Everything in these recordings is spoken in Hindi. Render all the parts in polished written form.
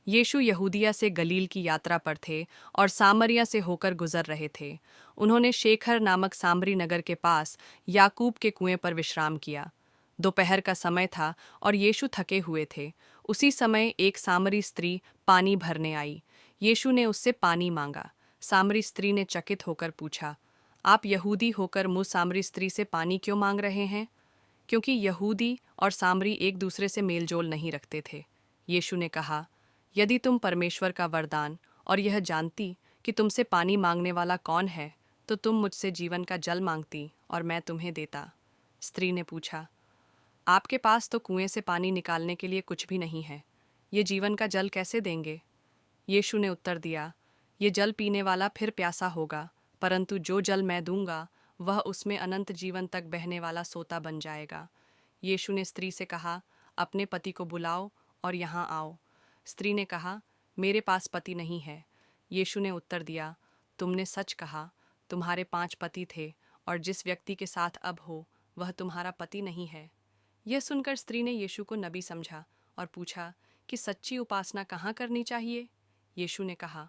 यीशु यहूदिया से गलील की यात्रा पर थे और सामरिया से होकर गुजर रहे थे। उन्होंने शेखर नामक सामरी नगर के पास याकूब के कुएं पर विश्राम किया। दोपहर का समय था और यीशु थके हुए थे। उसी समय एक सामरी स्त्री पानी भरने आई। यीशु ने उससे पानी मांगा। सामरी स्त्री ने चकित होकर पूछा, आप यहूदी होकर मुझ सामरी स्त्री से पानी क्यों मांग रहे हैं? क्योंकि यहूदी और सामरी एक दूसरे से मेलजोल नहीं रखते थे। यीशु ने कहा, यदि तुम परमेश्वर का वरदान और यह जानती कि तुमसे पानी मांगने वाला कौन है, तो तुम मुझसे जीवन का जल मांगती और मैं तुम्हें देता। स्त्री ने पूछा, आपके पास तो कुएं से पानी निकालने के लिए कुछ भी नहीं है, ये जीवन का जल कैसे देंगे? यीशु ने उत्तर दिया, ये जल पीने वाला फिर प्यासा होगा, परंतु जो जल मैं दूंगा वह उसमें अनंत जीवन तक बहने वाला सोता बन जाएगा। यीशु ने स्त्री से कहा, अपने पति को बुलाओ और यहाँ आओ। स्त्री ने कहा, मेरे पास पति नहीं है। यीशु ने उत्तर दिया, तुमने सच कहा, तुम्हारे 5 पति थे और जिस व्यक्ति के साथ अब हो वह तुम्हारा पति नहीं है। यह सुनकर स्त्री ने यीशु को नबी समझा और पूछा कि सच्ची उपासना कहाँ करनी चाहिए? यीशु ने कहा,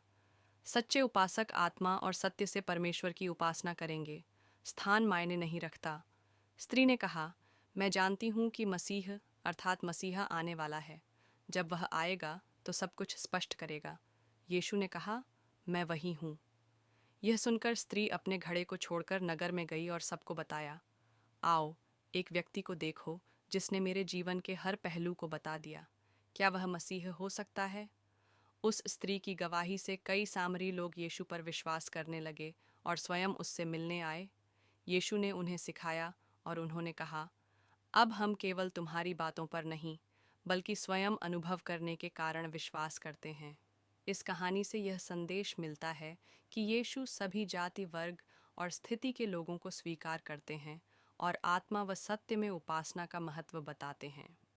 सच्चे उपासक आत्मा और सत्य से परमेश्वर की उपासना करेंगे, स्थान मायने नहीं रखता। स्त्री ने कहा, मैं जानती हूँ कि मसीह अर्थात मसीहा आने वाला है। जब वह आएगा तो सब कुछ स्पष्ट करेगा। यीशु ने कहा, मैं वही हूँ। यह सुनकर स्त्री अपने घड़े को छोड़कर नगर में गई और सबको बताया, आओ, एक व्यक्ति को देखो जिसने मेरे जीवन के हर पहलू को बता दिया। क्या वह मसीह हो सकता है? उस स्त्री की गवाही से कई सामरी लोग यीशु पर विश्वास करने लगे और स्वयं उससे मिलने आए। यीशु ने उन्हें सिखाया और उन्होंने कहा, अब हम केवल तुम्हारी बातों पर नहीं, बल्कि स्वयं अनुभव करने के कारण विश्वास करते हैं। इस कहानी से यह संदेश मिलता है कि यीशु सभी जाति, वर्ग और स्थिति के लोगों को स्वीकार करते हैं और आत्मा व सत्य में उपासना का महत्व बताते हैं।